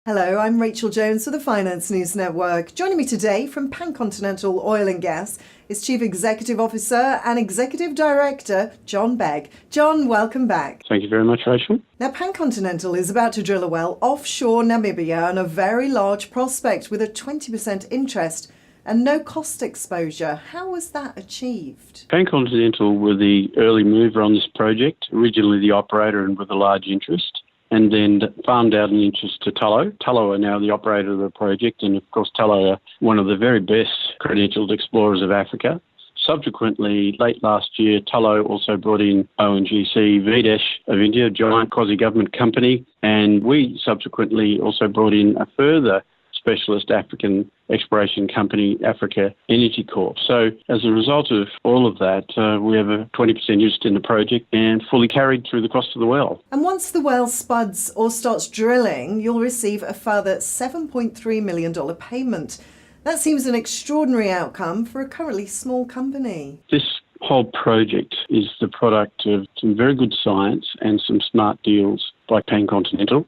Hello, I'm Rachel Jones for the Finance News Network. Joining me today from Pancontinental Oil and Gas is Chief Executive Officer and Executive Director John Begg. John, welcome back. Thank you very much, Rachel. Now, Pancontinental is about to drill a well offshore Namibia on a very large prospect with a 20% interest and no cost exposure. How was that achieved? Pancontinental were the early mover on this project, originally the operator and with a large interest, and then farmed out an interest to Tullow. Tullow are now the operator of the project, and of course Tullow are one of the very best credentialed explorers of Africa. Subsequently, late last year, Tullow also brought in ONGC Videsh of India, a giant quasi-government company, and we subsequently also brought in a further specialist African exploration company, Africa Energy Corp. So as a result of all of that, we have a 20% interest in the project and fully carried through the cost of the well. And once the well spuds or starts drilling, you'll receive a further $7.3 million payment. That seems an extraordinary outcome for a currently small company. This whole project is the product of some very good science and some smart deals by Pancontinental.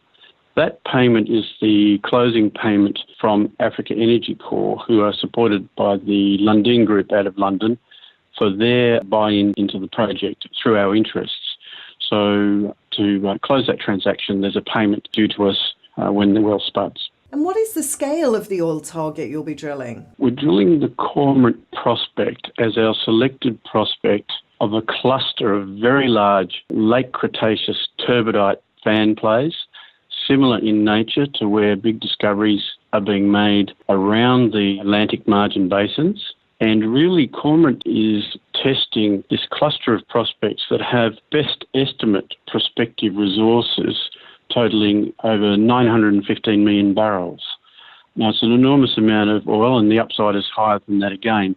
That payment is the closing payment from Africa Energy Corp, who are supported by the Lundin Group out of London for their buy-in into the project through our interests. So to close that transaction, there's a payment due to us when the well spuds. And what is the scale of the oil target you'll be drilling? We're drilling the Cormorant prospect as our selected prospect of a cluster of very large late Cretaceous turbidite fan plays, similar in nature to where big discoveries are being made around the Atlantic margin basins. And really, Cormorant is testing this cluster of prospects that have best estimate prospective resources totaling over 915 million barrels. Now, it's an enormous amount of oil, and the upside is higher than that again.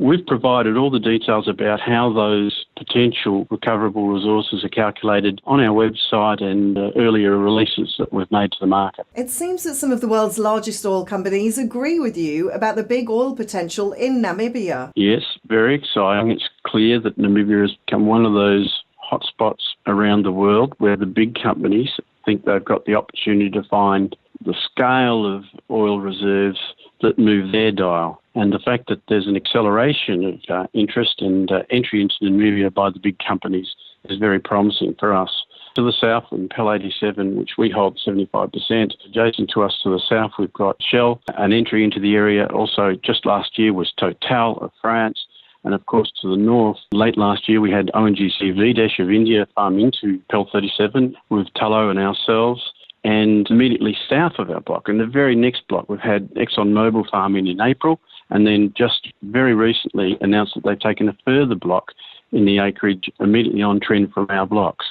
We've provided all the details about how those potential recoverable resources are calculated on our website and earlier releases that we've made to the market. It seems that some of the world's largest oil companies agree with you about the big oil potential in Namibia. Yes, very exciting. It's clear that Namibia has become one of those hotspots around the world where the big companies think they've got the opportunity to find the scale of oil reserves that move their dial. And the fact that there's an acceleration of interest and entry into Namibia by the big companies is very promising for us. To the south, in Pel 87, which we hold 75%, adjacent to us to the south, we've got Shell. An entry into the area also just last year was Total of France. And of course, to the north, late last year, we had ONGC Videsh of India farm into Pel 37 with Tullow and ourselves. And immediately south of our block, in the very next block, we've had ExxonMobil farm in April, and then just very recently announced that they've taken a further block in the acreage immediately on trend from our blocks.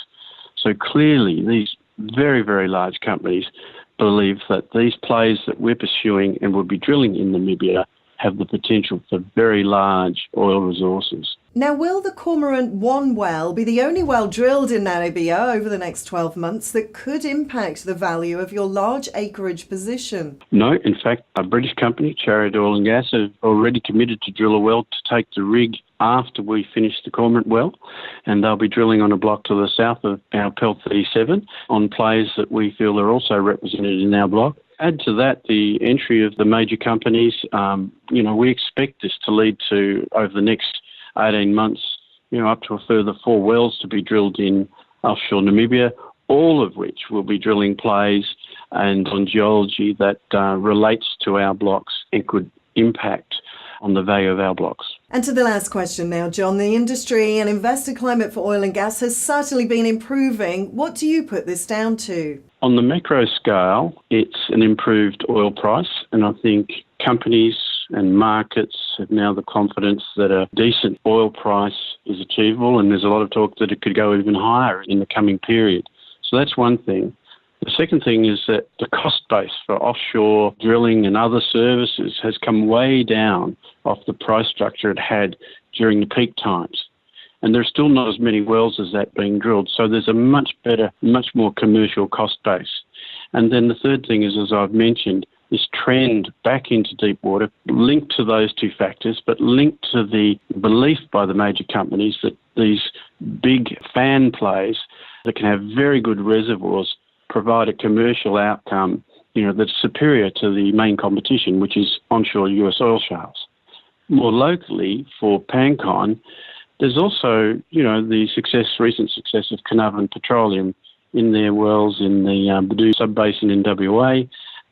So clearly, these very, very large companies believe that these plays that we're pursuing and will be drilling in Namibia have the potential for very large oil resources. Now, will the Cormorant 1 well be the only well drilled in Namibia over the next 12 months that could impact the value of your large acreage position? No, in fact, a British company, Chariot Oil and Gas, have already committed to drill a well to take the rig after we finish the Cormorant well, and they'll be drilling on a block to the south of our Pel 37 on plays that we feel are also represented in our block. Add to that the entry of the major companies. We expect this to lead to, over the next 18 months, up to a further 4 wells to be drilled in offshore Namibia, all of which will be drilling plays and on geology that relates to our blocks and could impact on the value of our blocks. And to the last question now, John. The industry and investor climate for oil and gas has certainly been improving. What do you put this down to? On the macro scale, it's an improved oil price, and I think companies and markets have now the confidence that a decent oil price is achievable, and there's a lot of talk that it could go even higher in the coming period. So that's one thing. The second thing is that the cost base for offshore drilling and other services has come way down off the price structure it had during the peak times. And there's still not as many wells as that being drilled. So there's a much better, much more commercial cost base. And then the third thing is, as I've mentioned, this trend back into deep water, linked to those two factors, but linked to the belief by the major companies that these big fan plays that can have very good reservoirs provide a commercial outcome that's superior to the main competition, which is onshore US oil shales. More locally, for Pancon, there's also, the recent success of Carnarvon Petroleum in their wells in the Bedout sub-basin in WA,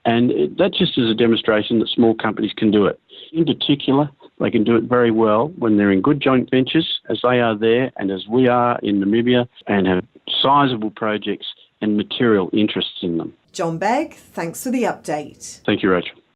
and that just is a demonstration that small companies can do it. In particular, they can do it very well when they're in good joint ventures, as they are there and as we are in Namibia, and have sizable projects and material interests in them. John Begg, thanks for the update. Thank you, Rachel.